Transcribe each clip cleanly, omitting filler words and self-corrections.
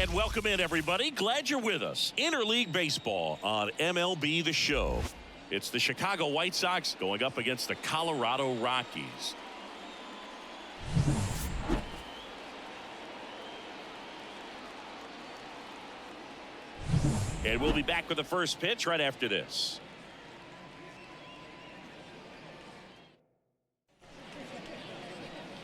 And welcome in, everybody. Glad you're with us. Interleague Baseball on MLB The Show. It's the Chicago White Sox going up against the Colorado Rockies. And we'll be back with the first pitch right after this.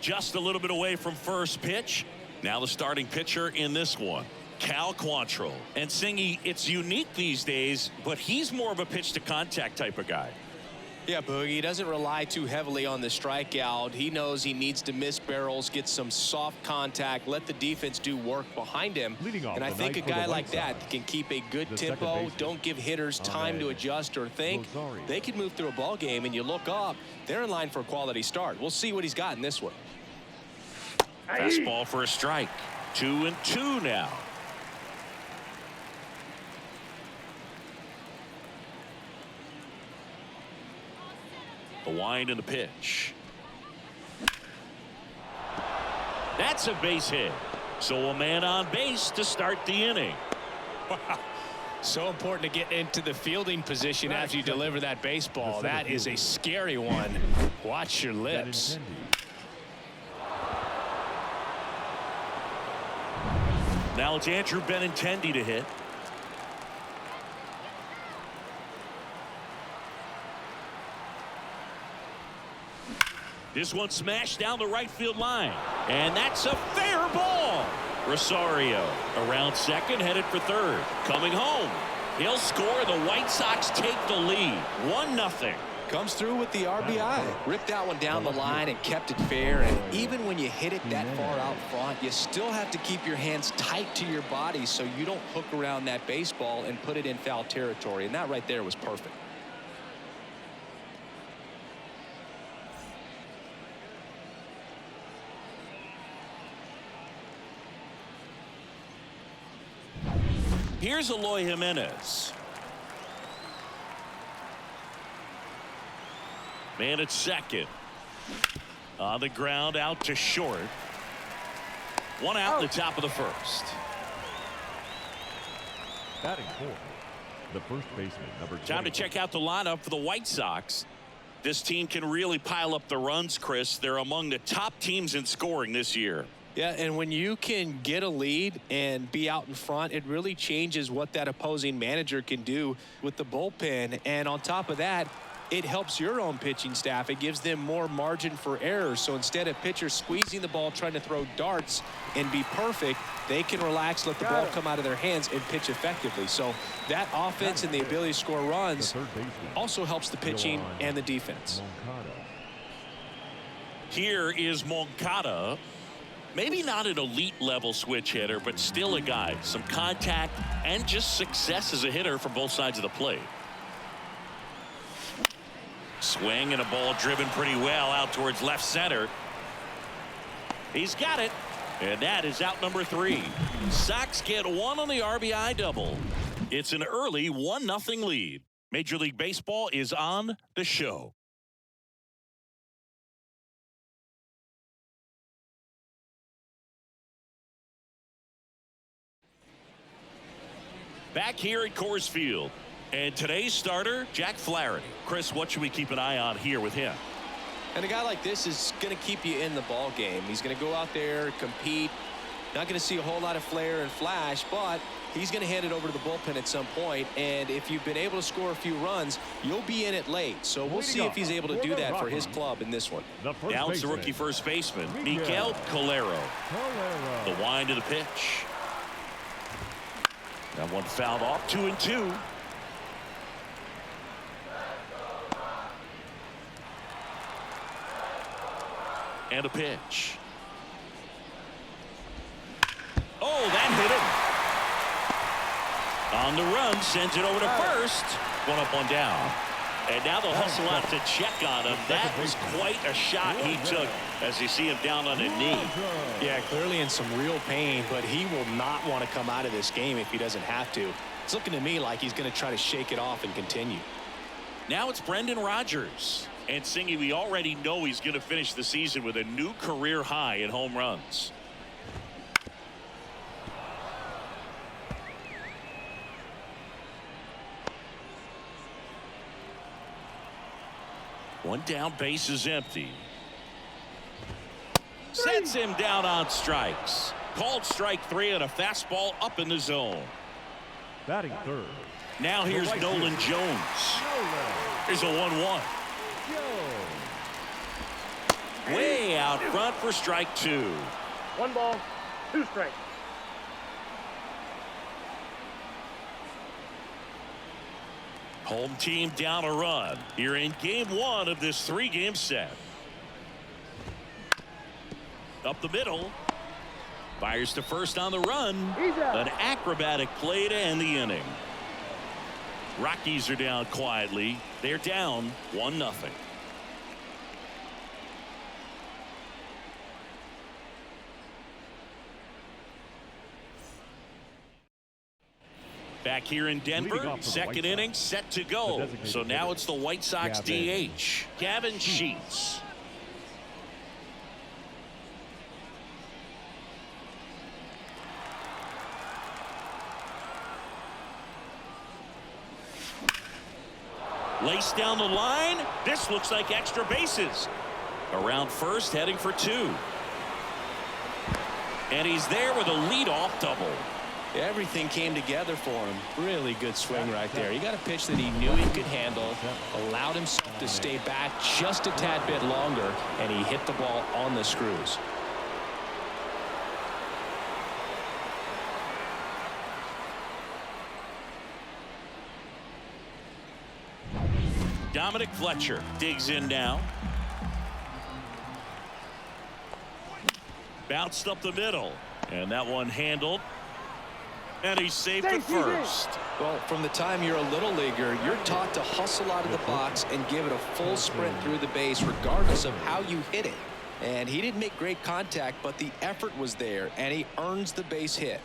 Just a little bit away from first pitch. Now the starting pitcher in this one, Cal Quantrill. And Singy, it's unique these days, but he's more of a pitch to contact type of guy. Yeah, Boogie, he doesn't rely too heavily on the strikeout. He knows he needs to miss barrels, get some soft contact, let the defense do work behind him. And I think a guy like that can keep a good tempo, don't give hitters time to adjust or think. They can move through a ball game, and you look up, they're in line for a quality start. We'll see what he's got in this one. Fastball for a strike. 2-2 now. The wind and the pitch. That's a base hit. So a man on base to start the inning. So important to get into the fielding position as you deliver that baseball. That is a scary one. Watch your lips. Now it's Andrew Benintendi to hit. This one smashed down the right field line. And that's a fair ball. Rosario around second, headed for third. Coming home. He'll score. The White Sox take the lead. 1-0. Comes through with the RBI. Ripped that one down the line and kept it fair. And even when you hit it that far out front, you still have to keep your hands tight to your body so you don't hook around that baseball and put it in foul territory. And that right there was perfect. Here's Eloy Jimenez. Man at second. On the ground, out to short. One out in the top of the first. Batting fourth, the first baseman, number 20. Time to check out the lineup for the White Sox. This team can really pile up the runs, Chris. They're among the top teams in scoring this year. Yeah, and when you can get a lead and be out in front, it really changes what that opposing manager can do with the bullpen. And on top of that, it helps your own pitching staff. It gives them more margin for error. So instead of pitchers squeezing the ball, trying to throw darts and be perfect, they can relax, let the ball come out of their hands and pitch effectively. So that offense and the ability to score runs also helps the pitching and the defense. Here is Moncada. Maybe not an elite level switch hitter, but still a guy. Some contact and just success as a hitter from both sides of the plate. Swing and a ball driven pretty well out towards left center. He's got it. And that is out number 3. Sox get one on the RBI double. It's an early 1-0 lead. Major League Baseball is on the show. Back here at Coors Field. And today's starter, Jack Flaherty. Chris, what should we keep an eye on here with him? And a guy like this is going to keep you in the ball game. He's going to go out there, compete. Not going to see a whole lot of flair and flash, but he's going to hand it over to the bullpen at some point. And if you've been able to score a few runs, you'll be in it late. So we'll see if he's able to do that for his club in this one. Now it's the rookie first baseman, Miguel Calero. The wind of the pitch. That one fouled off. 2-2. And a pitch. Oh, that hit him. On the run, sends it over to first. 1 up, 1 down. And now they'll hustle out to check on him. That was quite a shot he took as you see him down on a knee. Yeah, clearly in some real pain, but he will not want to come out of this game if he doesn't have to. It's looking to me like he's going to try to shake it off and continue. Now it's Brendan Rodgers. And Singy, we already know he's going to finish the season with a new career high in home runs. One down, base is empty. Sets him down on strikes. Called strike 3 and a fastball up in the zone. Batting third. Now here's Nolan Jones. Here's a 1-1. Way out front for strike 2. 1 ball, 2 strikes. Home team down a run here in game 1 of this 3-game set. Up the middle. Fires to first on the run. An acrobatic play to end the inning. Rockies are down quietly. They're down 1-0. Back here in Denver, second inning set to go. So now it's the White Sox DH, Gavin Sheets. Laced down the line. This looks like extra bases. Around first, heading for 2. And he's there with a leadoff double. Everything came together for him. Really good swing right there. He got a pitch that he knew he could handle, allowed himself to stay back just a tad bit longer, and he hit the ball on the screws. Dominic Fletcher digs in now. Bounced up the middle, and that one handled. And he's safe at first. Well, from the time you're a little leaguer, you're taught to hustle out of the box and give it a full sprint through the base regardless of how you hit it. And he didn't make great contact, but the effort was there, and he earns the base hit.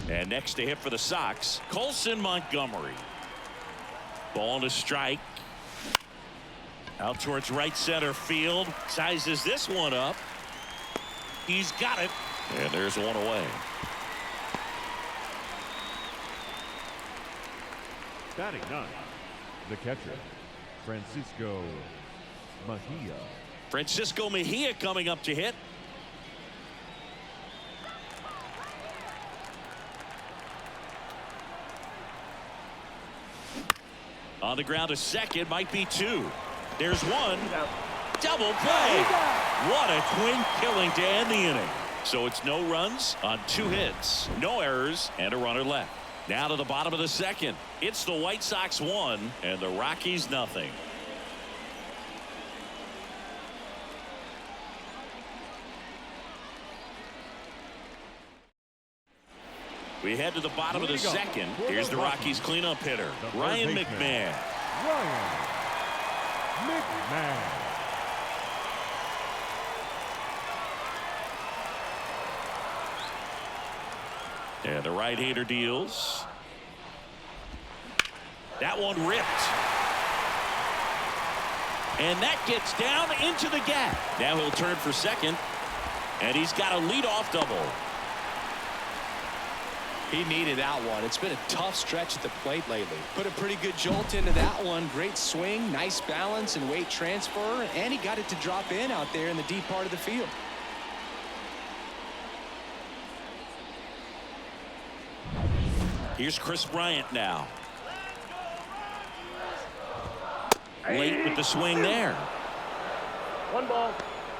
And next to hit for the Sox, Colson Montgomery. Ball to strike. Out towards right center field. Sizes this one up. He's got it. And there's one away. Batting 9. The catcher, Francisco Mejia. Francisco Mejia coming up to hit. On the ground to second, might be 2. There's 1. Double play. What a twin killing to end the inning. So it's no runs on 2 hits, no errors, and a runner left. Now to the bottom of the second. It's the White Sox 1 and the Rockies nothing. We head to the bottom of the second. Here's the Rockies cleanup hitter, Ryan McMahon. Ryan McMahon. And the right-hander deals. That one ripped. And that gets down into the gap. Now he'll turn for second. And he's got a leadoff double. He needed that one. It's been a tough stretch at the plate lately. Put a pretty good jolt into that one. Great swing, nice balance and weight transfer, and he got it to drop in out there in the deep part of the field. Here's Chris Bryant now. Late with the swing there. 1 ball,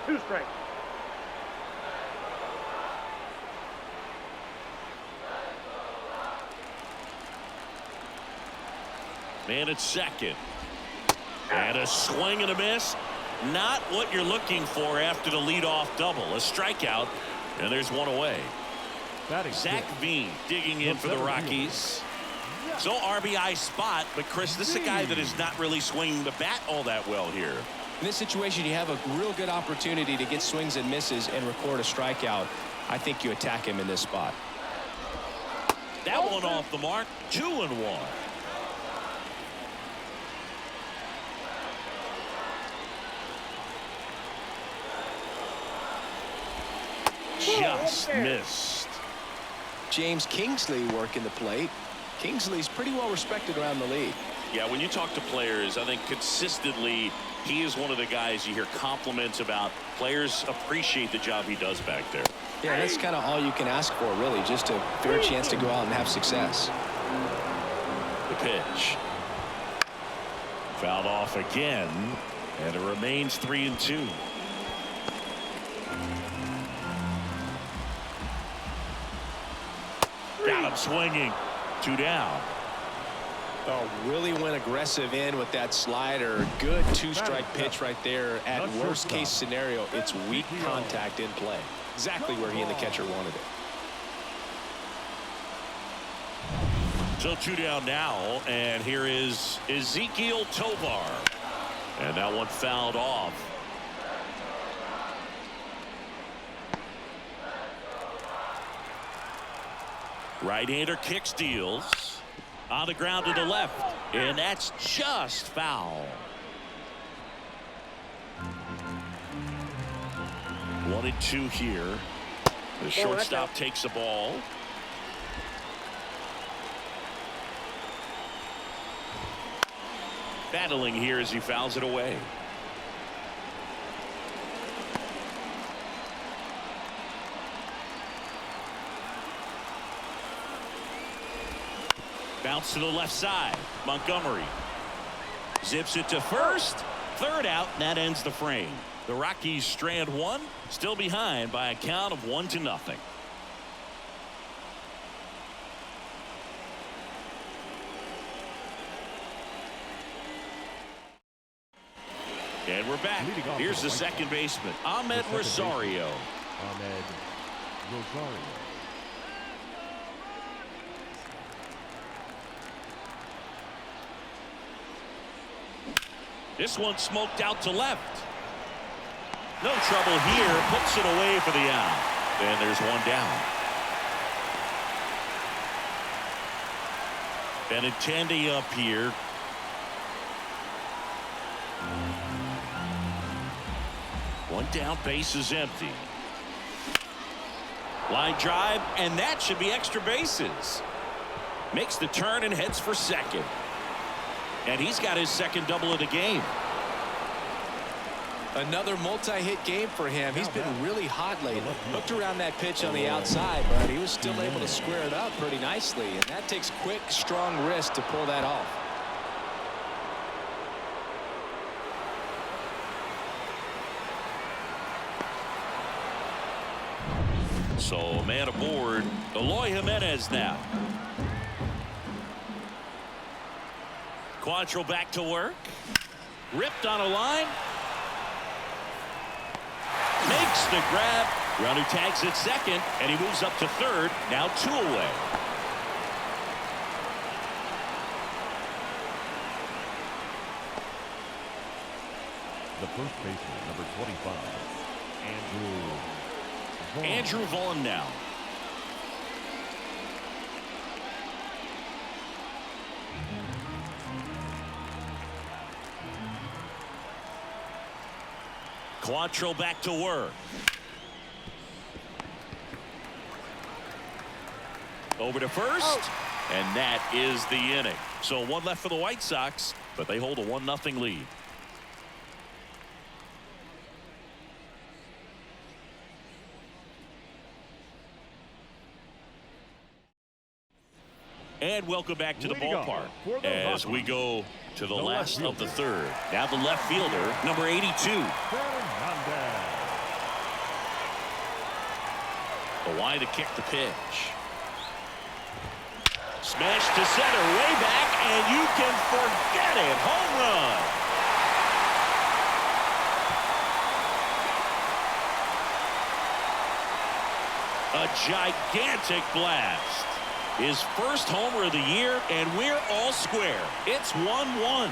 2 strikes. Man at second. And a swing and a miss. Not what you're looking for after the leadoff double. A strikeout. And there's one away. Zach Veen digging in for the Rockies. So RBI spot. But Chris, this is a guy that is not really swinging the bat all that well here. In this situation, you have a real good opportunity to get swings and misses and record a strikeout. I think you attack him in this spot. That one off the mark. 2-1. Just missed. James Kingsley working the plate. Kingsley's pretty well respected around the league. Yeah, when you talk to players, I think consistently he is one of the guys you hear compliments about. Players appreciate the job he does back there. Yeah, that's kind of all you can ask for, really, just a fair chance to go out and have success. The pitch. Fouled off again, and it remains 3-2. Got him swinging. 2 down. Oh, really went aggressive in with that slider. Good two-strike pitch right there. At worst case scenario, it's weak contact in play. Exactly where he and the catcher wanted it. So 2 down now, and here is Ezekiel Tovar. And that one fouled off. Right-hander kick steals. On the ground to the left, and that's just foul. 1-2 here. The shortstop takes the ball. Battling here as he fouls it away. Bounce to the left side. Montgomery zips it to first. Third out, and that ends the frame. The Rockies strand one, still behind by a count of 1-0. And we're back. Here's the second baseman, Ahmed Rosario. Ahmed Rosario. This one smoked out to left. No trouble here. Puts it away for the out. And there's one down. Benintendi up here. One down, base is empty. Line drive, and that should be extra bases. Makes the turn and heads for second. And he's got his second double of the game. Another multi-hit game for him. He's been really hot lately. Looked around that pitch on the outside, but he was still able to square it up pretty nicely. And that takes quick, strong wrist to pull that off. So man aboard, Eloy Jimenez now. Quantrill back to work. Ripped on a line. Makes the grab. Runner tags at second, and he moves up to third. Now 2 away. The first baseman, number 25, Andrew Vaughn now. Quantrill back to work. Over to first, and that is the inning. So one left for the White Sox, but they hold a 1-0 lead. And welcome back to the ballpark as we go to the last of the third. Now the left fielder, number 82. Hawaii to kick the pitch. Smash to center, way back, and you can forget it. Home run. A gigantic blast. His first homer of the year, and we're all square. It's 1-1.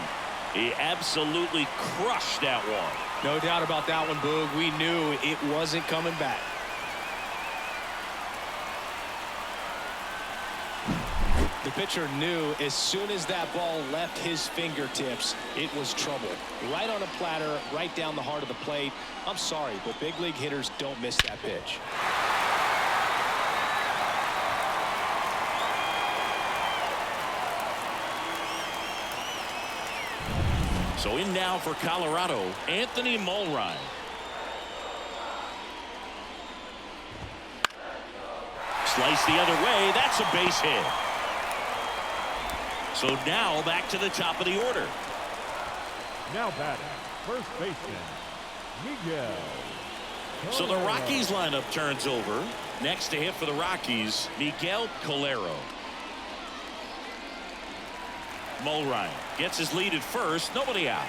He absolutely crushed that one. No doubt about that one, Boog. We knew it wasn't coming back. pitcher knew as soon as that ball left his fingertips, it was trouble. Right on a platter, right down the heart of the plate. I'm sorry, but big league hitters don't miss that pitch. So in now for Colorado, Anthony Mulrine. Slice the other way. That's a base hit. So now back to the top of the order. Now batting, first baseman, Miguel. So the Rockies lineup turns over. Next to hit for the Rockies, Miguel Colero. Mulrine gets his lead at first. Nobody out.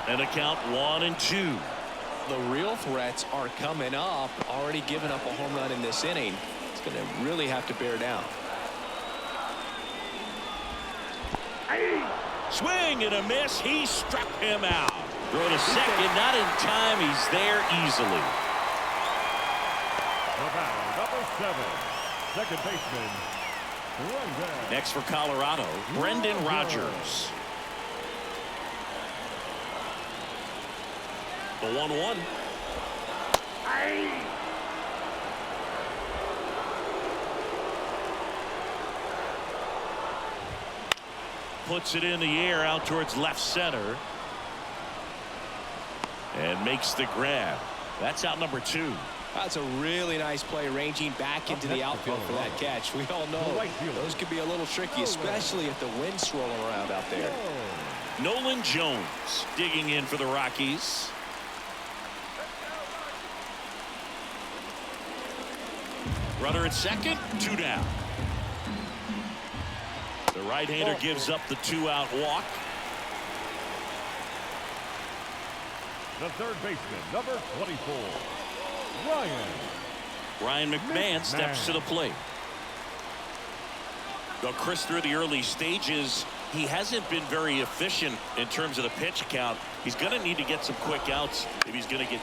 And a count 1-2. The real threats are coming up. Already given up a home run in this inning. It's going to really have to bear down. Swing and a miss. He struck him out. Throw to second. Not in time. He's there easily. The batter, number 7, second baseman, Brendan. Next for Colorado, Brendan Rodgers. The 1-1. Puts it in the air out towards left center. And makes the grab. That's out number 2. That's a really nice play, ranging back into the outfield for that catch. We all know those could be a little tricky, especially if the wind's swirling around out there. Nolan Jones digging in for the Rockies. Runner at second, 2 down. The right-hander gives up the 2-out walk. The third baseman, number 24, Ryan McMahon steps to the plate. Though Chris, through the early stages, he hasn't been very efficient in terms of the pitch count. He's going to need to get some quick outs if he's going to get.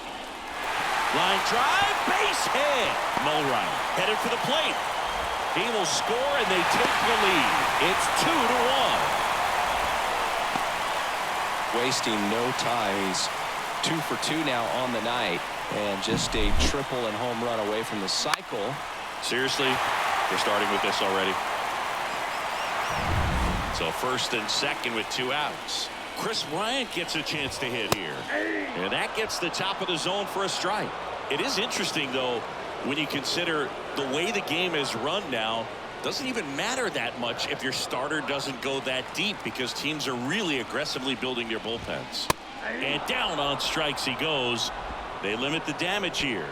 Line drive, base hit. Mulrine headed for the plate. He will score, and they take the lead. It's 2-1. Wasting no time. He's 2 for 2 now on the night, and just a triple and home run away from the cycle. Seriously, we're starting with this already. So first and second with 2 outs. Chris Bryant gets a chance to hit here, and that gets the top of the zone for a strike. It is interesting, though, when you consider the way the game is run now. Doesn't even matter that much if your starter doesn't go that deep, because teams are really aggressively building their bullpens. And down on strikes he goes. They limit the damage here.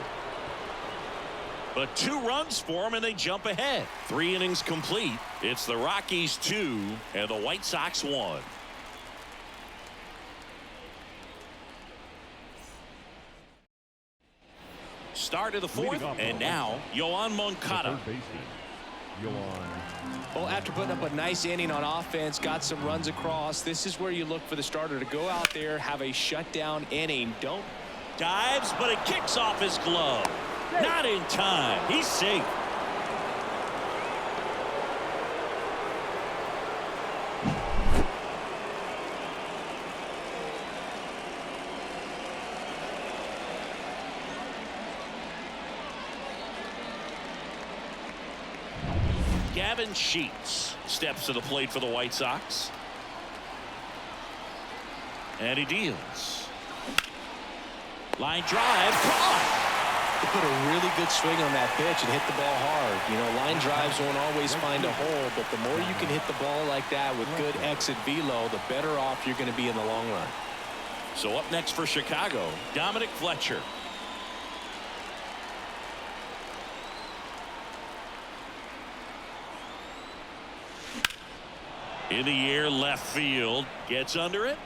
But 2 runs for him, and they jump ahead. 3 innings complete. It's the Rockies 2 and the White Sox 1. Start of the 4th, and now Yoan Moncada. Well, after putting up a nice inning on offense, got some runs across, this is where you look for the starter to go out there, have a shutdown inning. Don't Dives, but it kicks off his glove. Not in time. He's safe. Gavin Sheets steps to the plate for the White Sox. And he deals. Line drive, caught. He put a really good swing on that pitch and hit the ball hard. You know, line drives won't always find a hole, but the more you can hit the ball like that with good exit velo, the better off you're going to be in the long run. So up next for Chicago, Dominic Fletcher. In the air, left field, gets under it,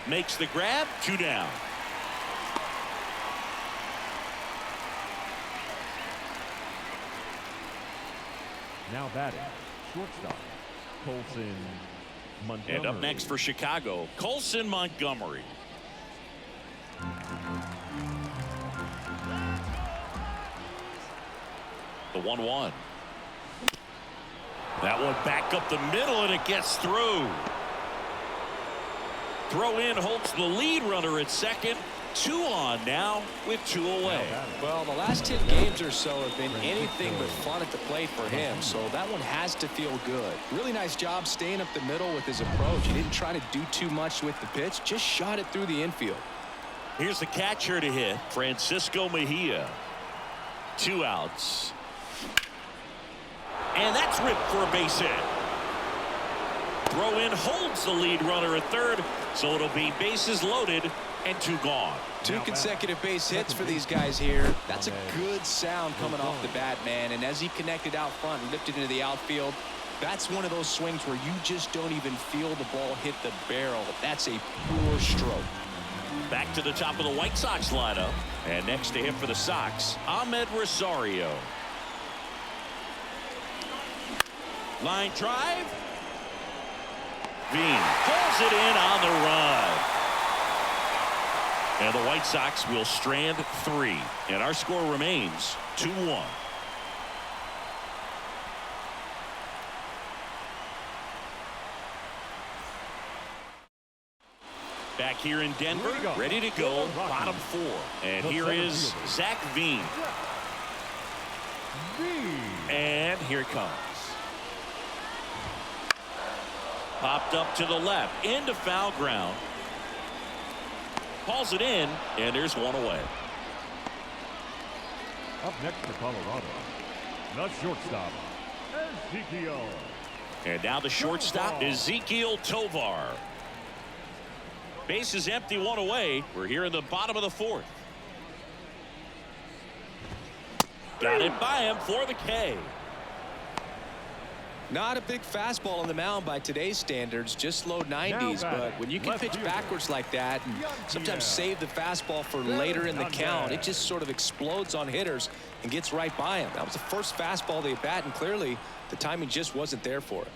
makes the grab, 2 down. Now batting, shortstop, Colson Montgomery. And up next for Chicago, Colson Montgomery. The 1-1. That one back up the middle, and it gets through. Throw in holds the lead runner at second. 2 on now with 2 away. Well, the last 10 games or so have been anything but fun at the plate for him, so that one has to feel good. Really nice job staying up the middle with his approach. He didn't try to do too much with the pitch, just shot it through the infield. Here's the catcher to hit, Francisco Mejia. 2 outs. And that's ripped for a base hit. Throw in holds the lead runner at third, so it'll be bases loaded and 2 gone. 2 consecutive base hits for these guys here. That's a good sound coming off the bat, man. And as he connected out front and lifted into the outfield, that's one of those swings where you just don't even feel the ball hit the barrel. That's a pure stroke. Back to the top of the White Sox lineup. And next to him for the Sox, Ahmed Rosario. Line drive. Bean pulls it in on the run. And the White Sox will strand 3. And our score remains 2-1. Back here in Denver, ready to go, bottom 4. And here is Zach Veen. And here it comes. Popped up to the left, into foul ground. Hauls it in, and there's 1 away. Up next for Colorado, the shortstop, Ezekiel. And now the shortstop, Ezekiel Tovar. Base is empty, 1 away. We're here in the bottom of the 4th. Got it by him for the K. Not a big fastball on the mound by today's standards, just low 90s, but when you can pitch backwards like that and sometimes save the fastball for later in the count, it just sort of explodes on hitters and gets right by him. That was the first fastball they bat, and clearly the timing just wasn't there for it.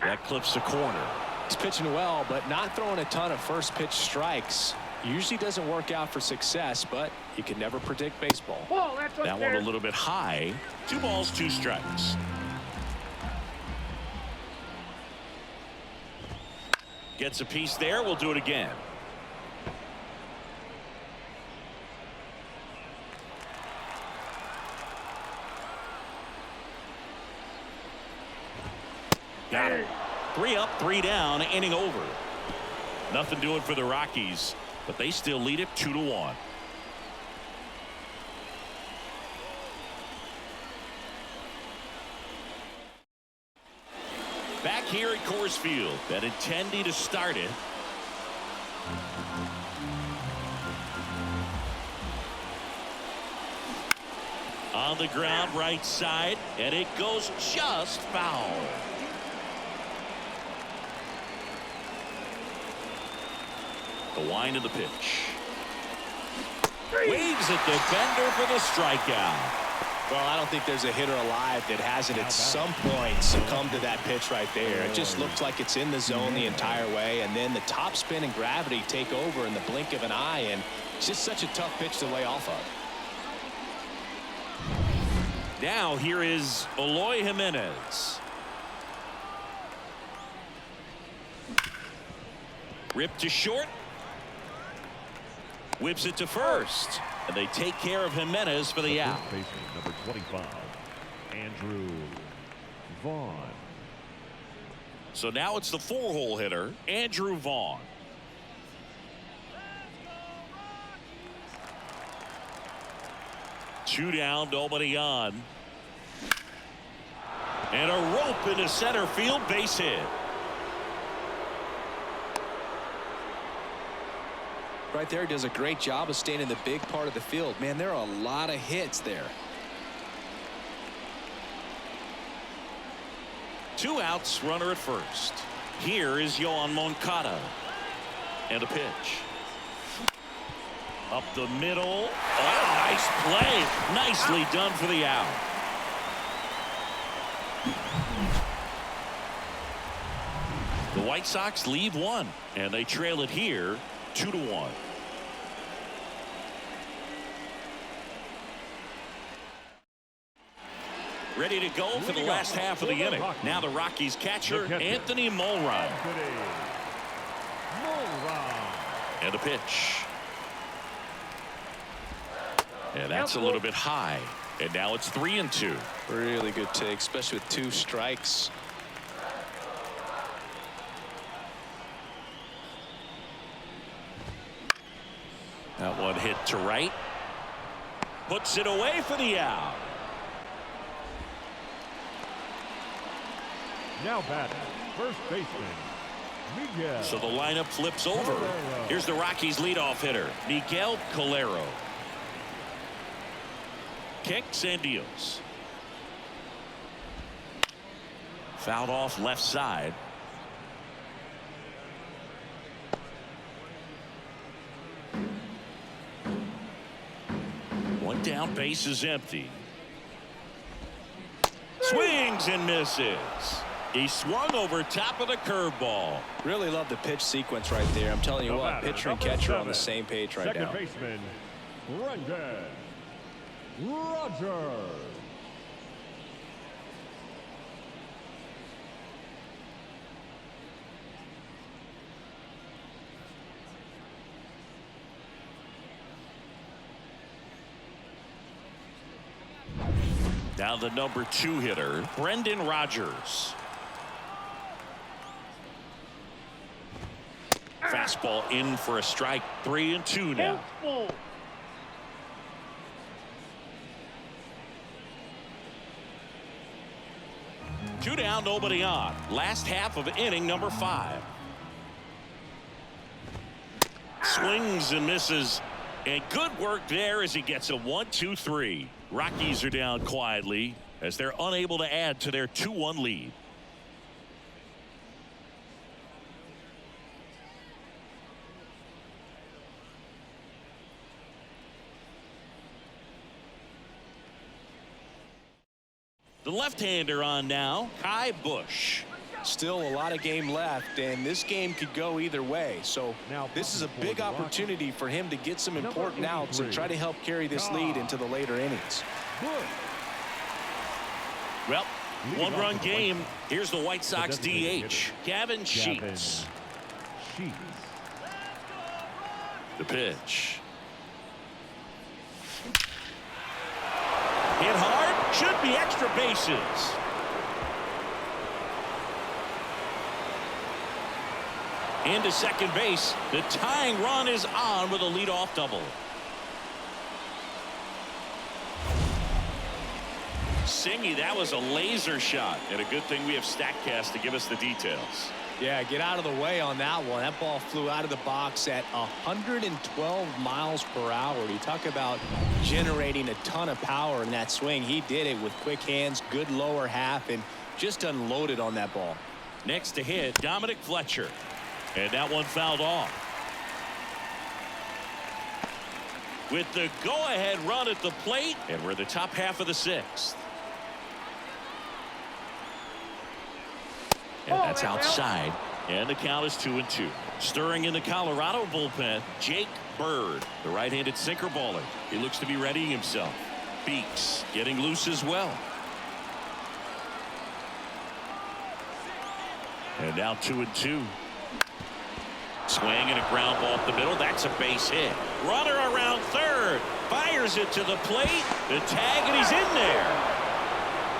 That clips the corner. He's pitching well, but not throwing a ton of first pitch strikes. Usually doesn't work out for success, but you can never predict baseball. That one a little bit high. 2 balls, 2 strikes. Gets a piece there. We'll do it again. Got it. 3 up, 3 down, inning over. Nothing doing for the Rockies, but they still lead it 2-1. Back here at Coors Field, that intending to start it. On the ground, right side, and it goes just foul. The wind of the pitch. Waves at the bender for the strikeout. Well, I don't think there's a hitter alive that hasn't at some point succumbed to that pitch right there. It just looks like it's in the zone the entire way, and then the top spin and gravity take over in the blink of an eye, and it's just such a tough pitch to lay off of. Now here is Eloy Jimenez. Ripped to short. Whips it to first. And they take care of Jimenez for the out. Baseman, number 25, Andrew Vaughn. So now it's the 4-hole hitter, Andrew Vaughn. Two down, nobody on. And a rope into center field, base hit. Right there, does a great job of staying in the big part of the field. Man, there are a lot of hits there. 2 outs, runner at first. Here is Yoan Moncada. And a pitch. Up the middle. Oh, nice play. Nicely done for the out. The White Sox lead 1, and they trail it here 2-1. Ready to go for the last half of the inning. Now the Rockies catcher, Anthony Mulron. And a pitch. And that's a little bit high. And now it's 3-2. Really good take, especially with 2 strikes. That one hit to right. Puts it away for the out. Now batting, first baseman, Miguel. So the lineup flips over. Here's the Rockies leadoff hitter, Miguel Calero. Kicks and deals. Fouled off left side. One down, base is empty. Swings and misses. He swung over top of the curveball. Really love the pitch sequence right there. I'm telling you what, pitcher and catcher on the same page right now. Second baseman, Brendan Rodgers. Now the number 2 hitter, Brendan Rodgers. Fastball in for a strike. 3-2 now. 2 down, nobody on. Last half of inning number 5. Swings and misses. And good work there as he gets a 1-2-3. Rockies are down quietly as they're unable to add to their 2-1 lead. The left-hander on now, Kai Bush. Still a lot of game left, and this game could go either way. So this is a big opportunity for him to get some important outs and try to help carry this lead into the later innings. Well, 1-run game. Here's the White Sox DH, Gavin Sheets. The pitch. Hit hard, should be extra bases. Into second base. The tying run is on with a leadoff double. Singy, that was a laser shot, and a good thing we have StatCast to give us the details. Yeah, get out of the way on that one. That ball flew out of the box at 112 miles per hour. You talk about generating a ton of power in that swing. He did it with quick hands, good lower half, and just unloaded on that ball. Next to hit, Dominic Fletcher. And that one fouled off. With the go-ahead run at the plate, and we're the top half of the 6th. And that's outside. And the count is 2-2. Stirring in the Colorado bullpen, Jake Bird, the right-handed sinker baller. He looks to be readying himself. Beeks getting loose as well. And now 2-2. Swing and a ground ball up the middle. That's a base hit. Runner around third. Fires it to the plate. The tag, and he's in there.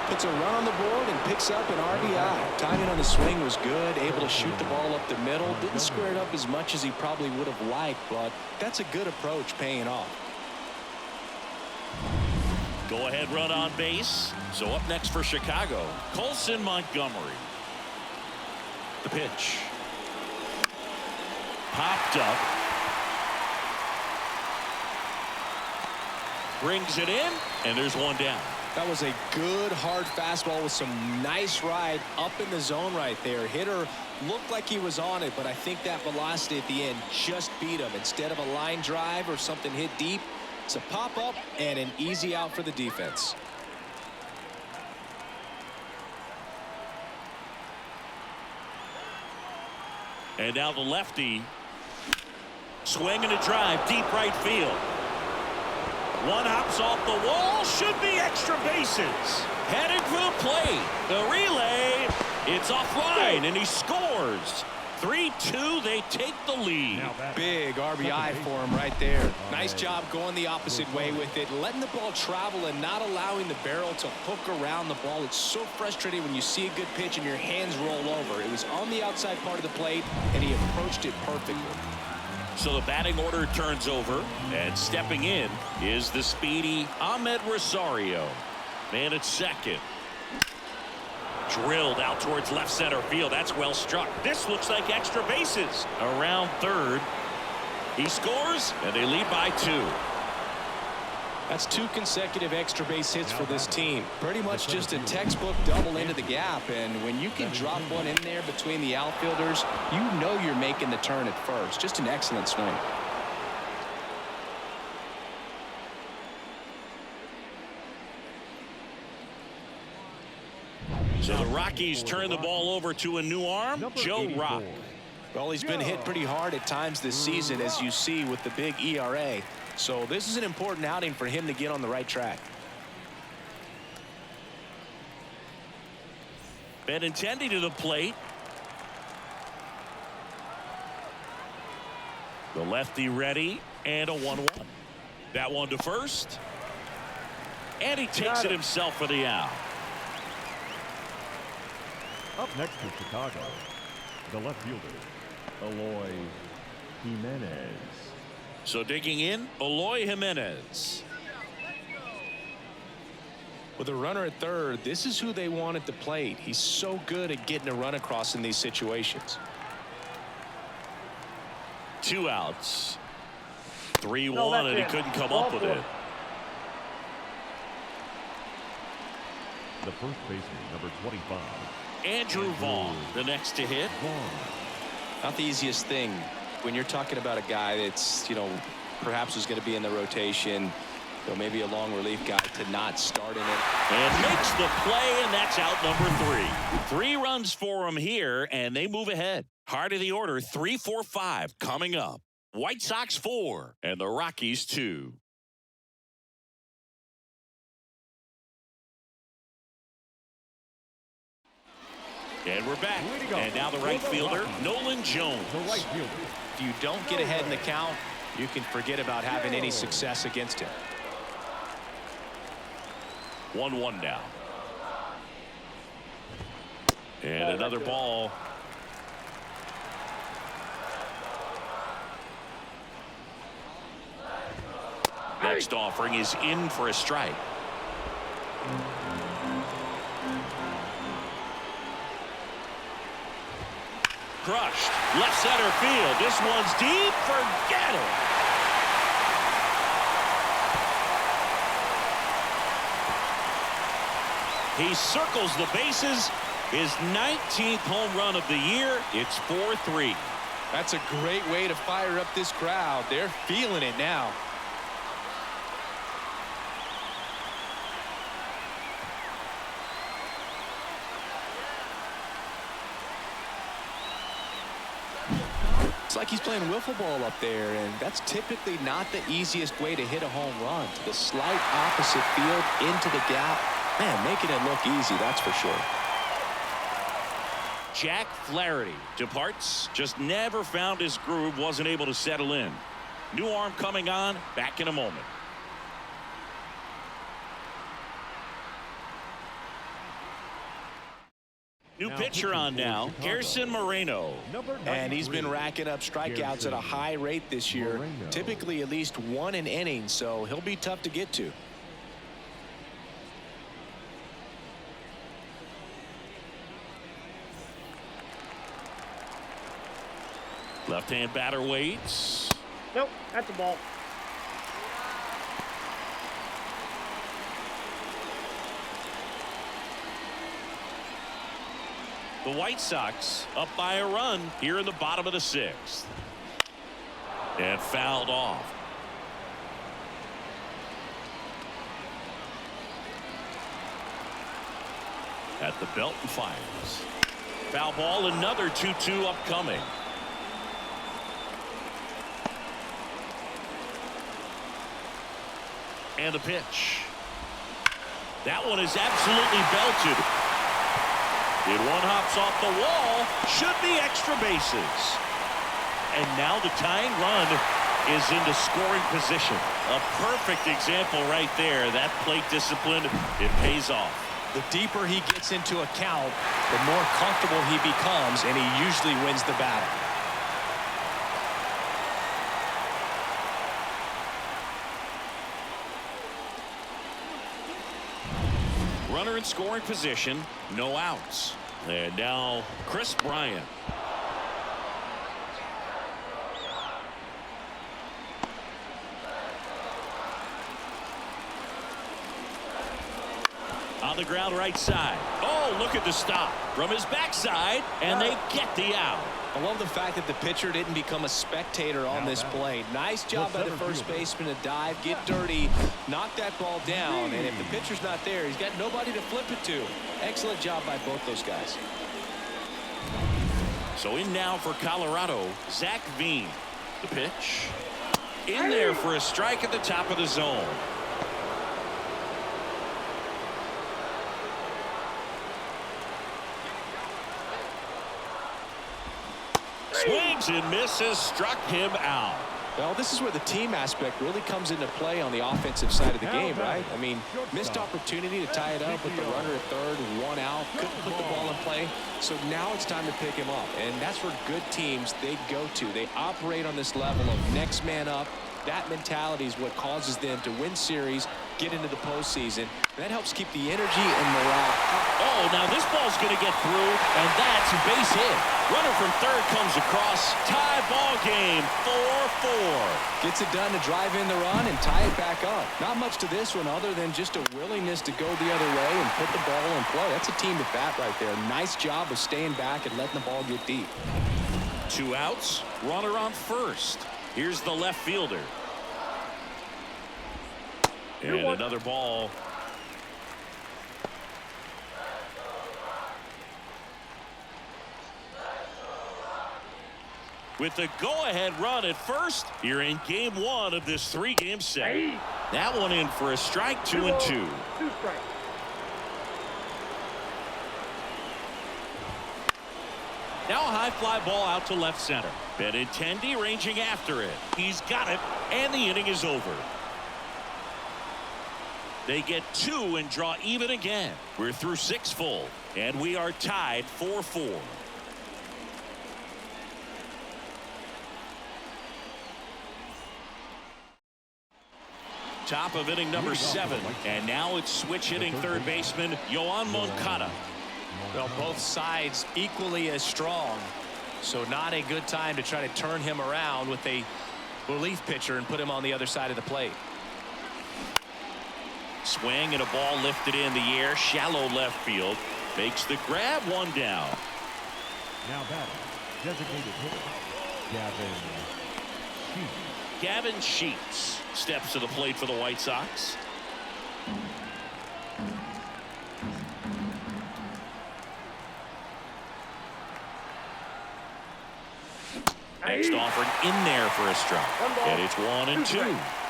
Puts a run on the board and picks up an RBI. Timing on the swing was good. Able to shoot the ball up the middle. Didn't square it up as much as he probably would have liked, but that's a good approach paying off. Go ahead run on base. So up next for Chicago, Colson Montgomery. The pitch. Popped up. Brings it in, and there's one down. That was a good hard fastball with some nice ride up in the zone right there. Hitter looked like he was on it, but I think that velocity at the end just beat him. Instead of a line drive or something hit deep, it's a pop up and an easy out for the defense. And now the lefty. Swing and a drive deep right field. One hops off the wall. Should be extra bases. Heading for the plate. The relay. It's offline, and he scores. 3-2. They take the lead. Big RBI for him right there. Nice job going the opposite way with it, letting the ball travel and not allowing the barrel to hook around the ball. It's so frustrating when you see a good pitch and your hands roll over. It was on the outside part of the plate, and he approached it perfectly. So the batting order turns over, and stepping in is the speedy Ahmed Rosario. Man at second. Drilled out towards left center field. That's well struck. This looks like extra bases. Around third. He scores, and they lead by 2. That's 2 consecutive extra base hits for this team. Pretty much just a textbook double into the gap. And when you can drop one in there between the outfielders, you know you're making the turn at first. Just an excellent swing. So the Rockies turn the ball over to a new arm, Joe Rock. Well, he's been hit pretty hard at times this season, as you see with the big ERA. So this is an important outing for him to get on the right track. Benintendi to the plate. The lefty ready, and a 1-1. That one to first. And he takes it himself for the out. Up next to Chicago, the left fielder, Eloy Jimenez. So digging in, Eloy Jimenez. With a runner at third, this is who they want at the plate. He's so good at getting a run across in these situations. 2 outs. 3-1, and he couldn't come up with it. The first baseman, number 25. Andrew Vaughn, the next to hit. Not the easiest thing when you're talking about a guy that's, perhaps was going to be in the rotation, maybe a long relief guy, to not start in it. And makes the play, and that's out number 3. 3 runs for him here, and they move ahead. Heart of the order, 3, 4, 5 coming up. White Sox 4 and the Rockies 2. And we're back. And now the right fielder, Nolan Jones. The right fielder. If you don't get ahead in the count, you can forget about having any success against him. 1-1 now. And another ball. Next offering is in for a strike. Crushed. Left center field. This one's deep. Forget it. He circles the bases. His 19th home run of the year. It's 4-3. That's a great way to fire up this crowd. They're feeling it now. It's like he's playing wiffle ball up there, and that's typically not the easiest way to hit a home run. To the slight opposite field, into the gap. Man, making it look easy, that's for sure. Jack Flaherty departs. Just never found his groove, wasn't able to settle in. New arm coming on, back in a moment. New pitcher on now, Gerson Moreno. And he's been racking up strikeouts at a high rate this year, typically at least 1 an inning, so he'll be tough to get to. Left-hand batter waits. Nope, that's a ball. The White Sox up by a run here in the bottom of the 6th. And fouled off. At the belt and fires. Foul ball, another 2-2 upcoming. And the pitch. That one is absolutely belted. If one hops off the wall, should be extra bases. And now the tying run is into scoring position. A perfect example right there. That plate discipline, it pays off. The deeper he gets into a count, the more comfortable he becomes, and he usually wins the battle. Runner in scoring position, no outs. And now Chris Bryant. On the ground right side. Oh, look at the stop from his backside, and they get the out. I love the fact that the pitcher didn't become a spectator on this play. Nice job by the first baseman to dive, get dirty, knock that ball down, and if the pitcher's not there, he's got nobody to flip it to. Excellent job by both those guys. So in now for Colorado, Zach Veen. The pitch. In there for a strike at the top of the zone. Swings and misses, struck him out. Well, this is where the team aspect really comes into play on the offensive side of the game, right? I mean, missed opportunity to tie it up with the runner at third, one out, couldn't put the ball in play. So now it's time to pick him up, and that's where good teams, they go to. They operate on this level of next man up. That mentality is what causes them to win series, get into the postseason. That helps keep the energy and morale up. Oh, now this ball's going to get through, and that's a base hit. Runner from third comes across. Tie ball game, 4-4. Gets it done to drive in the run and tie it back up. Not much to this one other than just a willingness to go the other way and put the ball in play. That's a team at bat right there. Nice job of staying back and letting the ball get deep. 2 outs, runner on first. Here's the left fielder. And another ball. With the go-ahead run at first, you're in game 1 of this 3-game set. That one in for a strike, 2-2. 2 strikes. Now a high fly ball out to left center. Benintendi ranging after it. He's got it, and the inning is over. They get 2 and draw even again. We're through 6 full, and we are tied 4-4. Top of inning number 7, and now it's switch hitting third baseman Yoan Moncada. Well, both sides equally as strong, so not a good time to try to turn him around with a relief pitcher and put him on the other side of the plate. Swing and a ball lifted in the air, shallow left field. Makes the grab, 1 down. Now batting, designated hitter, Gavin Sheets steps to the plate for the White Sox. Next offering in there for a strike. And it's 1-2.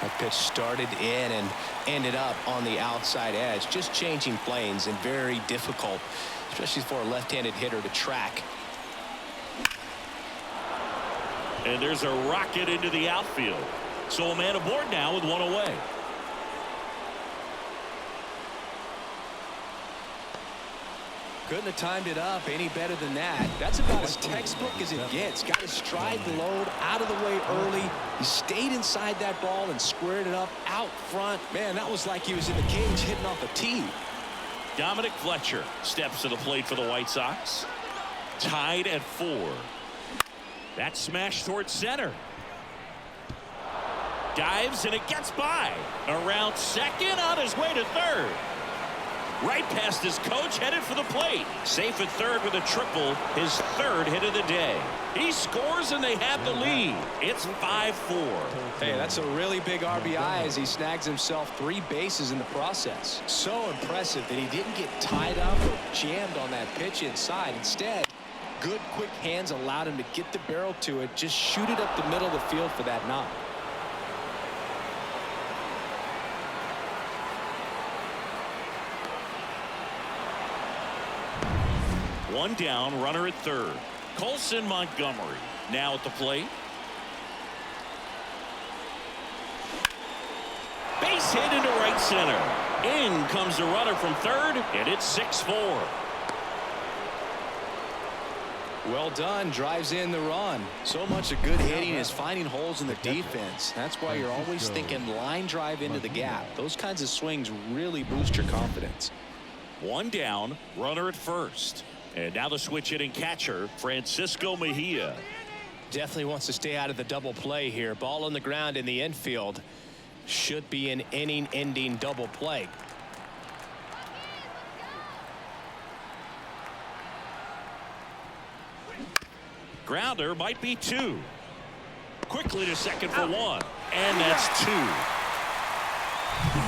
That pitch started in and ended up on the outside edge. Just changing planes and very difficult, especially for a left-handed hitter to track. And there's a rocket into the outfield. So a man aboard now with 1 away. Couldn't have timed it up any better than that. That's about as textbook as it gets. Got to stride the load out of the way early. He stayed inside that ball and squared it up out front. Man, that was like he was in the cage hitting off a tee. Dominic Fletcher steps to the plate for the White Sox. Tied at 4. That smash towards center. Dives and it gets by. Around second, on his way to third. Right past his coach, headed for the plate. Safe at third with a triple, his 3rd hit of the day. He scores and they have the lead. It's 5-4. Hey, that's a really big RBI as he snags himself 3 bases in the process. So impressive that he didn't get tied up or jammed on that pitch inside. Instead, good quick hands allowed him to get the barrel to it, just shoot it up the middle of the field for that knock. One down, runner at third. Colson Montgomery now at the plate. Base hit into right center. In comes the runner from third, and it's 6-4. Well done. Drives in the run. So much of good hitting is finding holes in the defense. That's why you're always thinking line drive into the gap. Those kinds of swings really boost your confidence. One down, runner at first. And now the switch hitting catcher, Francisco Mejia. Definitely wants to stay out of the double play here. Ball on the ground in the infield. Should be an inning-ending double play. Grounder might be two. Quickly to second for one. And that's two.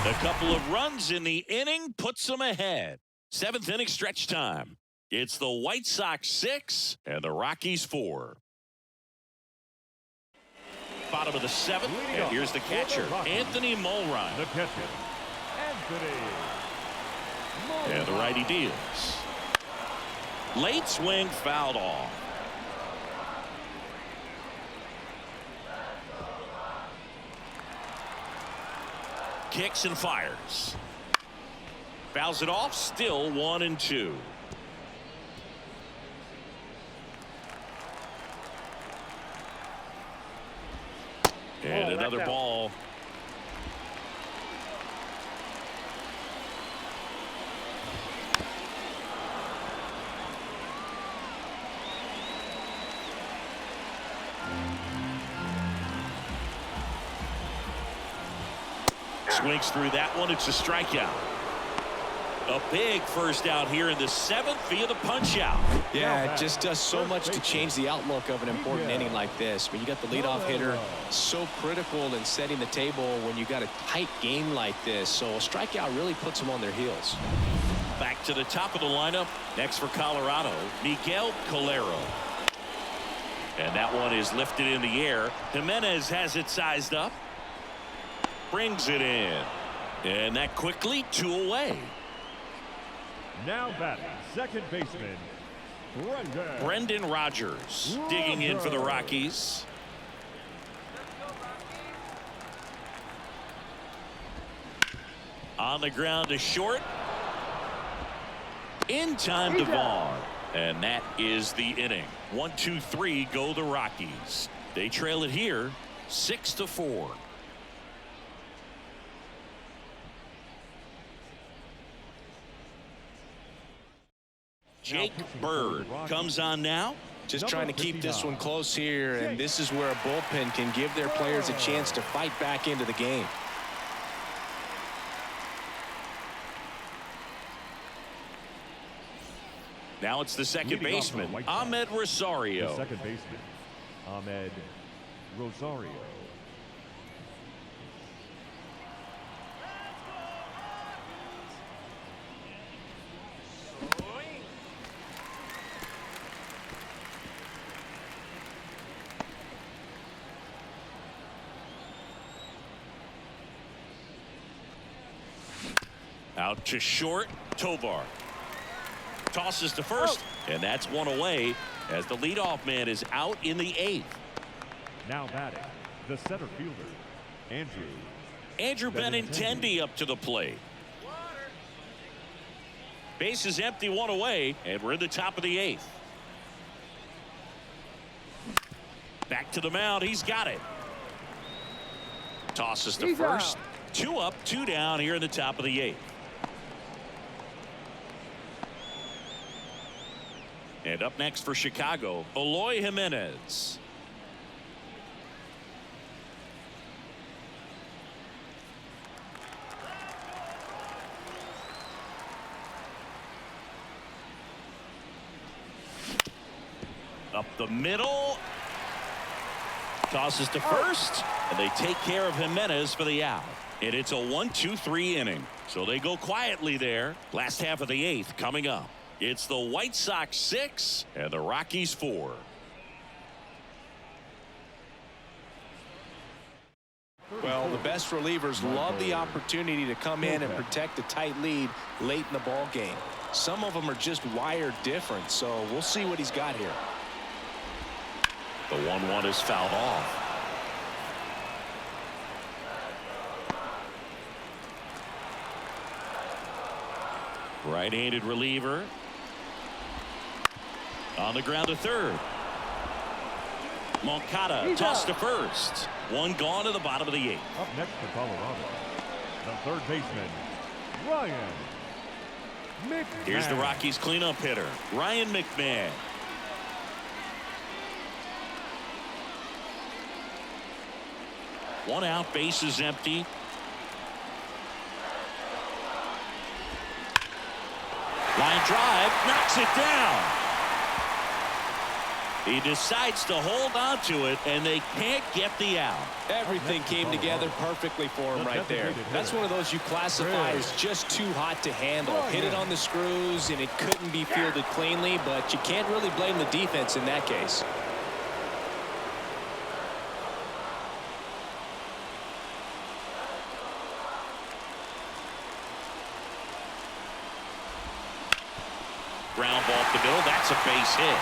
A couple of runs in the inning puts them ahead. Seventh inning stretch time. It's the White Sox 6 and the Rockies 4. Bottom of the seventh, and here's the catcher, Anthony Mulrine. The catcher, Anthony Mulrine. And the righty deals. Late swing fouled off. Kicks and fires. Fouls it off, still 1-2. And another ball. Swings through that one. It's a strikeout. A big first out here in the seventh via the punch out. Yeah, it just does so much to change the outlook of an important inning like this. When you got the leadoff hitter, so critical in setting the table when you got a tight game like this. So a strikeout really puts them on their heels. Back to the top of the lineup. Next for Colorado, Miguel Calero. And that one is lifted in the air. Jimenez has it sized up. Brings it in. And that quickly 2 away. Now batting, second baseman, Brendan Rodgers digging in for the Rockies. On the ground to short. In time to Vaughn. And that is the inning. 1-2-3 go the Rockies. They trail it here 6-4. Jake Bird comes on now. Just trying to keep this one close here, and this is where a bullpen can give their players a chance to fight back into the game. Now it's the second baseman, Ahmed Rosario. second baseman, Ahmed Rosario. Out to short, Tovar. Tosses to first, and that's one away as the leadoff man is out in the eighth. Now batting, the center fielder, Andrew Benintendi up to the plate. Base is empty, one away, and we're in the top of the eighth. Back to the mound, he's got it. Tosses to first. 2 up, 2 down here in the top of the eighth. And up next for Chicago, Eloy Jimenez. Up the middle. Tosses to first, and they take care of Jimenez for the out. And it's a 1-2-3 inning. So they go quietly there. Last half of the eighth coming up. It's the White Sox 6 and the Rockies 4. Well, the best relievers love the opportunity to come in and protect a tight lead late in the ball game. Some of them are just wired different, so we'll see what he's got here. The 1-1 is fouled off. Right-handed reliever. On the ground to third. Moncada tossed to first. One gone to the bottom of the 8th. Up next for Colorado, the third baseman, Ryan McMahon. Here's the Rockies cleanup hitter, Ryan McMahon. One out, base is empty. Line drive, knocks it down. He decides to hold on to it, and they can't get the out. Everything came together perfectly for him right there. That's one of those you classify as just too hot to handle. Hit it on the screws, and it couldn't be fielded cleanly, but you can't really blame the defense in that case. Ground ball up the middle. That's a base hit.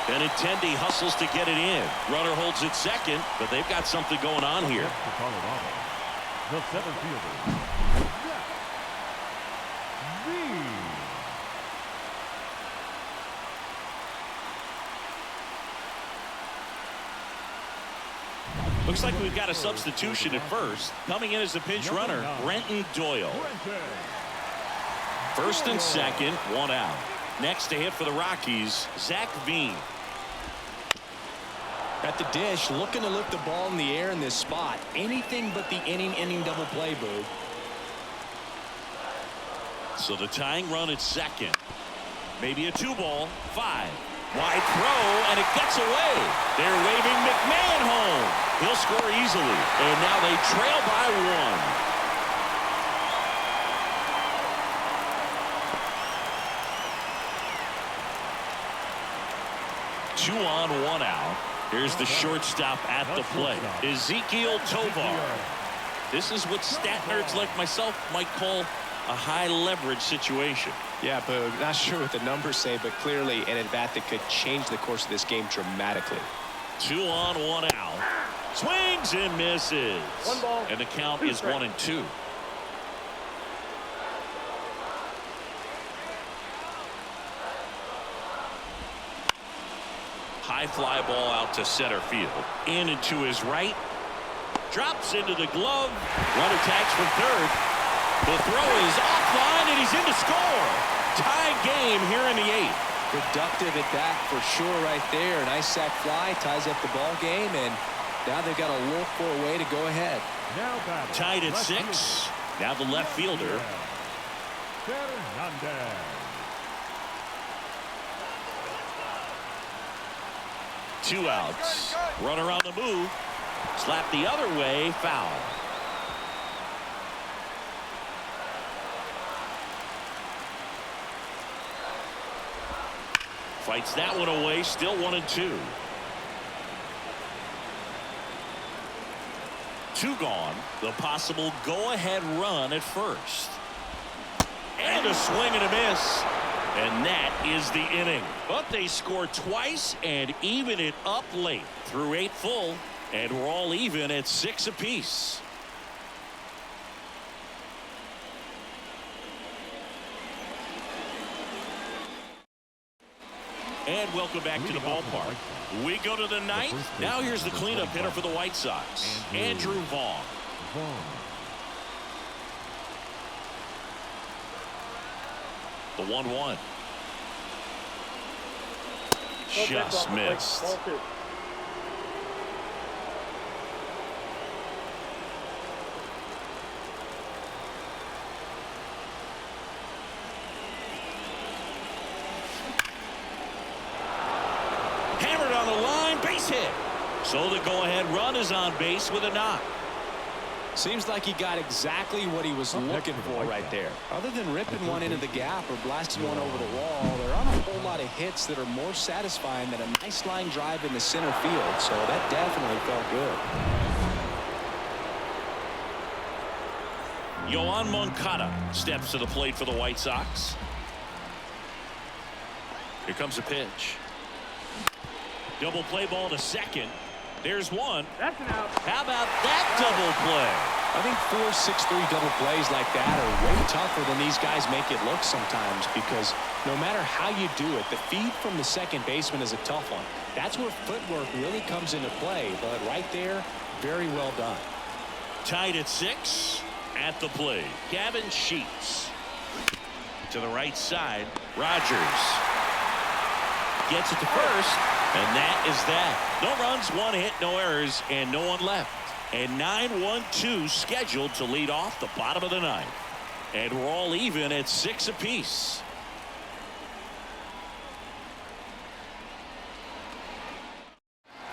Benintendi hustles to get it in. Runner holds it second, but they've got something going on here. For Colorado, the center fielder, Zach. Looks like we've got a substitution at first. Coming in as the pinch runner, Brenton Doyle. First and second, one out. Next to hit for the Rockies, Zach Veen. At the dish, looking to lift the ball in the air in this spot. Anything but the inning double play, Boog. So the tying run at second. Maybe a 2-ball, 5. Wide throw, and it gets away. They're waving McMahon home. He'll score easily, and now they trail by 1. 2 on, 1 out. Here's the shortstop at the plate, Ezekiel Tovar. This is what stat nerds like myself might call a high leverage situation. Yeah, Boog, not sure what the numbers say, but clearly an at-bat that could change the course of this game dramatically. 2 on, 1 out. Swings and misses. 1 ball. And the count is 1-2. High fly ball out to center field. In and to his right. Drops into the glove. Runner tags from third. The throw is offline, and he's in to score. Tie game here in the 8th. Productive at bat for sure right there. Nice sac fly, ties up the ball game, and now they've got to look for a way to go ahead. Tied at 6. Now the left fielder. Fernandez. 2 outs. Runner on the move. Slap the other way. Foul. Fights that one away. Still 1-2. 2 gone. The possible go-ahead run at first. And a swing and a miss. And that is the inning. But they score twice and even it up late through 8 full. And we're all even at 6 apiece. And welcome back to the ballpark. We go to the 9th. Now here's the cleanup hitter for the White Sox, Andrew Vaughn. The 1-1. Just missed. Ball 2. Hammered on the line, base hit. So the go-ahead run is on base with a knock. Seems like he got exactly what he was looking for right there. Other than ripping one into the gap or blasting one over the wall, there aren't a whole lot of hits that are more satisfying than a nice line drive in the center field. So that definitely felt good. Yoan Moncada steps to the plate for the White Sox. Here comes a pitch. Double play ball to second. There's one. That's an out. How about that double play? I think 4-6-3 double plays like that are way tougher than these guys make it look sometimes, because no matter how you do it, the feed from the second baseman is a tough one. That's where footwork really comes into play, but right there, very well done. Tied at 6 at the plate. Gavin Sheets to the right side. Rogers gets it to first, and that is that. No runs, 1 hit, no errors, and no one left. And 9-1-2 scheduled to lead off the bottom of the ninth. And we're all even at 6 apiece.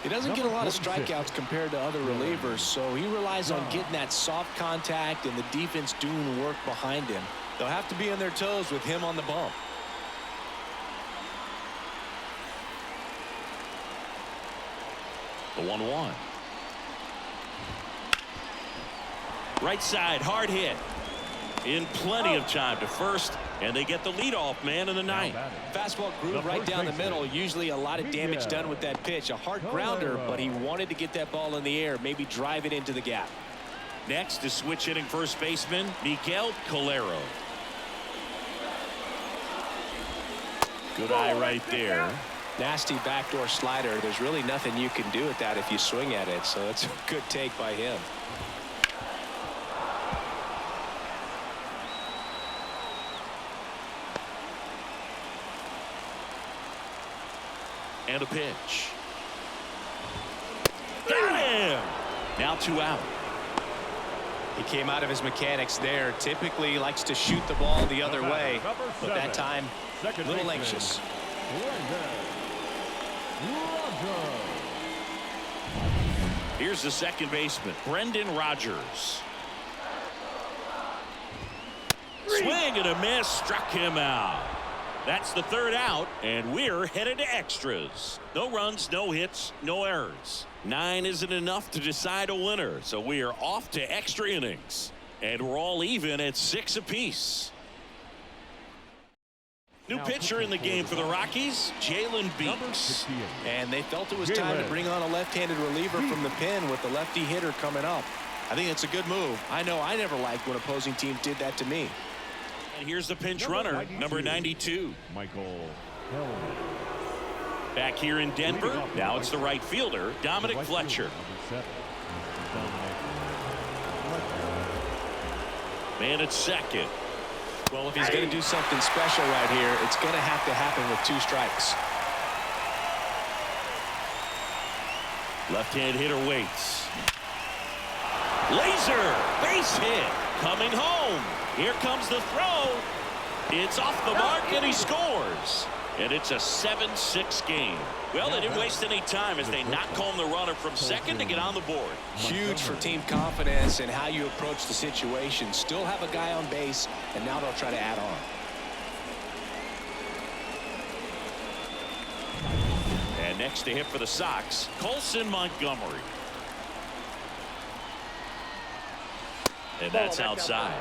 He doesn't get a lot of strikeouts compared to other relievers, so he relies on getting that soft contact and the defense doing work behind him. They'll have to be on their toes with him on the bump. The 1-1. Right side, hard hit. In plenty of time to first, and they get the leadoff man in the ninth. Fastball groove right down the middle. Usually a lot of damage done with that pitch. A hard grounder, but he wanted to get that ball in the air, maybe drive it into the gap. Next is switch hitting first baseman Miguel Calero. Good eye right there. Nasty backdoor slider. There's really nothing you can do with that if you swing at it, so it's a good take by him. And a pitch. Got him! Now 2 out. He came out of his mechanics there. Typically likes to shoot the ball the other way, but that time a little anxious. Here's the second baseman, Brendan Rodgers. Swing and a miss, struck him out. That's the 3rd out, and we're headed to extras. No runs, no hits, no errors. 9 isn't enough to decide a winner, so we are off to extra innings. And we're all even at 6 apiece. New pitcher in the game for the Rockies, Jalen Beeks. And they felt it was time to bring on a left-handed reliever from the pen with the lefty hitter coming up. I think it's a good move. I know I never liked when opposing teams did that to me. And here's the pinch runner, number 92. Michael Hellman. Back here in Denver, now it's the right fielder, Dominic Fletcher. Man at second. Well, if he's going to do something special right here, it's going to have to happen with 2 strikes. Left-hand hitter waits. Laser, base hit, coming home. Here comes the throw. It's off the mark, and he scores. And it's a 7-6 game. Well, they didn't waste any time as they knock home the runner from second to get on the board. Huge for team confidence and how you approach the situation. Still have a guy on base, and now they'll try to add on. And next to hit for the Sox, Colson Montgomery. And that's outside.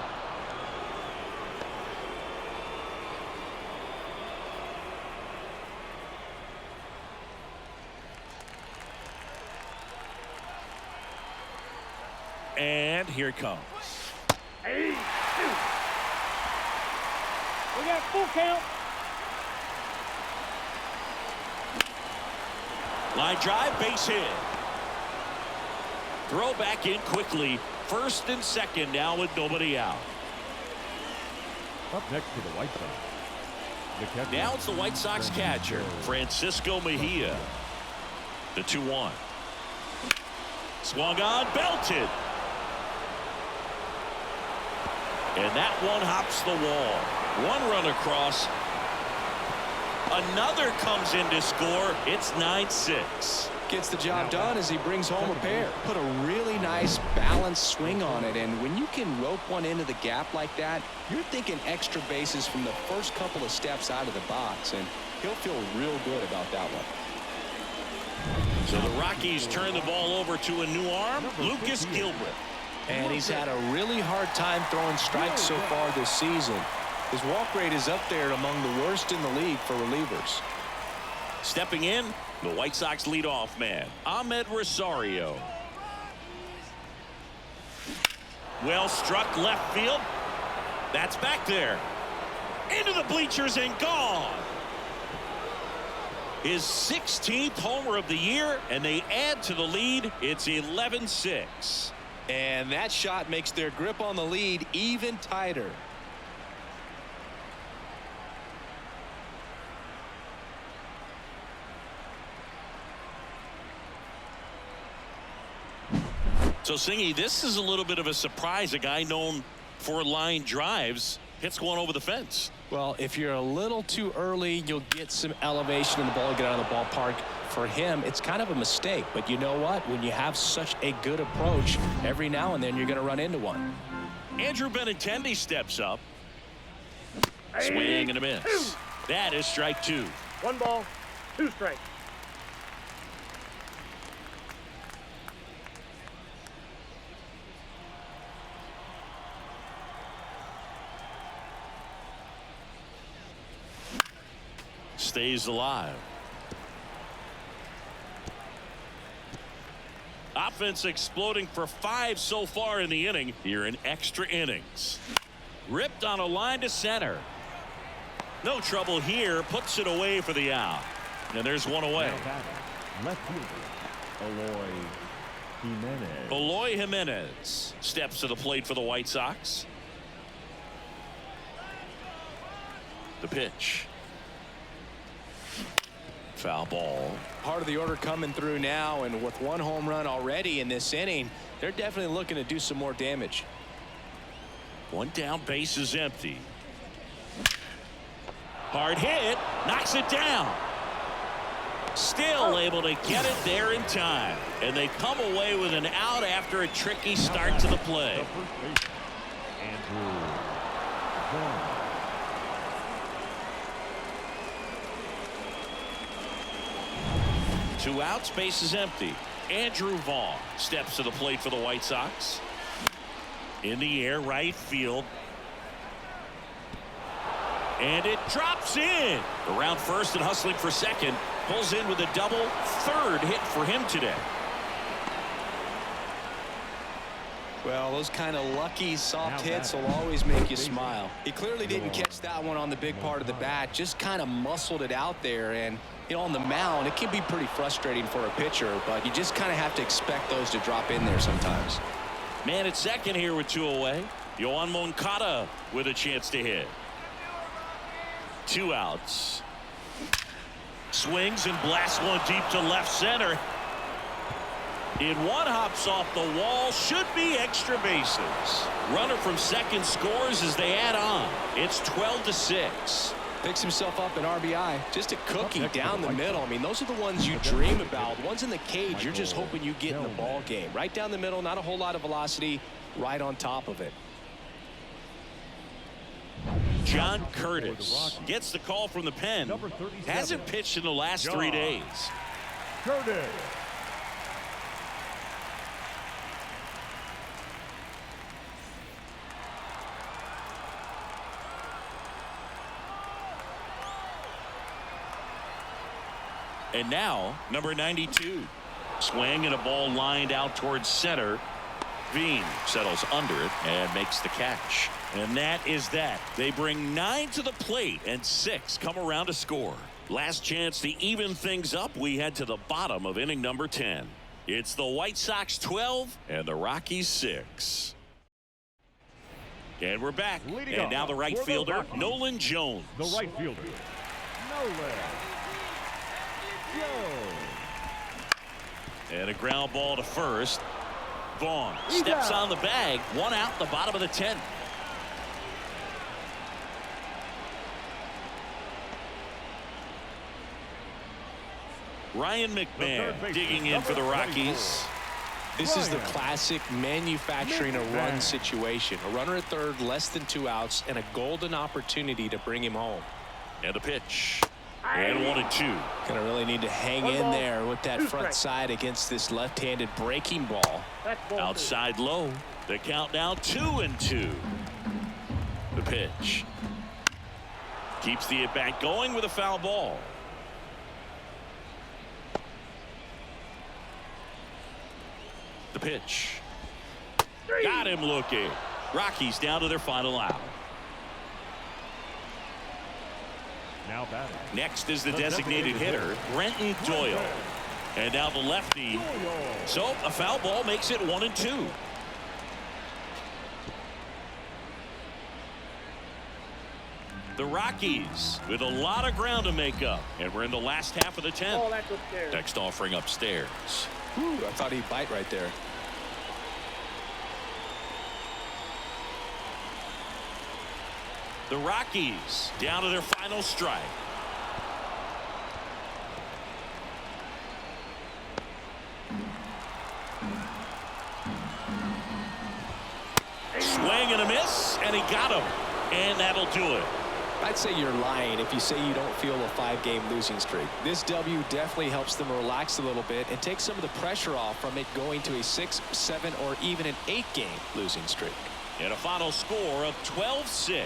And here it comes. Hey, we got full count. Line drive, base hit. Throw back in quickly. First and second now with nobody out. Up next to the White Sox. Now it's the White Sox catcher, Francisco Mejia. The 2-1. Swung on, belted. And that one hops the wall. 1 run across. Another comes in to score. It's 9-6. Gets the job done as he brings home a pair. Put a really nice balanced swing on it, and when you can rope one into the gap like that, you're thinking extra bases from the first couple of steps out of the box, and he'll feel real good about that one. So the Rockies turn the ball over to a new arm, Lucas Gilbert. And he's had a really hard time throwing strikes so far this season. His walk rate is up there among the worst in the league for relievers. Stepping in, the White Sox leadoff man, Ahmed Rosario. Well struck left field. That's back there. Into the bleachers and gone. His 16th homer of the year, and they add to the lead. It's 11-6. And that shot makes their grip on the lead even tighter. So, Singy, this is a little bit of a surprise. A guy known for line drives hits one over the fence. Well, if you're a little too early, you'll get some elevation in the ball, get out of the ballpark. For him, it's kind of a mistake. But you know what? When you have such a good approach, every now and then you're going to run into one. Andrew Benintendi steps up. Swing and a miss. That is strike two. 1 ball, 2 strikes. Stays alive. Offense exploding for 5 so far in the inning. Here in extra innings. Ripped on a line to center. No trouble here. Puts it away for the out. And there's one away. Left fielder, Jimenez. Eloy Jimenez steps to the plate for the White Sox. The pitch. Foul ball. Part of the order coming through now, and with 1 home run already in this inning, they're definitely looking to do some more damage. 1 down, base is empty. Hard hit, knocks it down. Still able to get it there in time, and they come away with an out after a tricky start to the play. The first baseman, Andrew Vaughn. 2 outs, base is empty. Andrew Vaughn steps to the plate for the White Sox. In the air, right field. And it drops in. Around first and hustling for second. Pulls in with a double. 3rd hit for him today. Well, those kind of lucky soft hits will always make you smile. He clearly didn't catch that one on the big part of the bat. Just kind of muscled it out there. And, you know, on the mound, it can be pretty frustrating for a pitcher, but you just kind of have to expect those to drop in there sometimes. Man at second here with 2 away. Yohan Moncada with a chance to hit. 2 outs. Swings and blasts one deep to left center. In one, hops off the wall. Should be extra bases. Runner from second scores as they add on. It's 12-6. Picks himself up an RBI. Just a cookie down the middle. I mean, those are the ones you dream about. Ones in the cage, you're just hoping you get in the ball game. Right down the middle, not a whole lot of velocity. Right on top of it. John Curtis gets the call from the pen. Hasn't pitched in the last 3 days. Curtis. And now, number 92. Swing and a ball lined out towards center. Veen settles under it and makes the catch. And that is that. They bring 9 to the plate and 6 come around to score. Last chance to even things up. We head to the bottom of inning number 10. It's the White Sox 12 and the Rockies 6. And we're back. And now the right fielder, Nolan Jones. The right fielder, Nolan Jones. And a ground ball to first. Vaughn steps on the bag. 1 out, the bottom of the 10th. Ryan McMahon digging in for the Rockies. This is the classic manufacturing a run situation. A runner at third, less than 2 outs, and a golden opportunity to bring him home. And a pitch. And 1-2. Gonna really need to hang in there with that front side against this left-handed breaking ball. Outside low. The count now 2-2. The pitch. Keeps the at-bat going with a foul ball. The pitch. Got him looking. Rockies down to their final out. Now batting. Next is the designated hitter, Brenton Doyle. And now the lefty. So a foul ball makes it 1-2. The Rockies with a lot of ground to make up. And we're in the last half of the 10th. Oh, that's upstairs. Next offering upstairs. Whew, I thought he'd bite right there. The Rockies down to their final strike. Swing and a miss, and he got him. And that'll do it. I'd say you're lying if you say you don't feel a 5-game losing streak. This W definitely helps them relax a little bit and take some of the pressure off from it going to a 6, 7, or even an 8-game losing streak. And a final score of 12-6.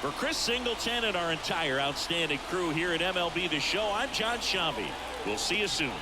For Chris Singleton and our entire outstanding crew here at MLB The Show, I'm John Shambi. We'll see you soon.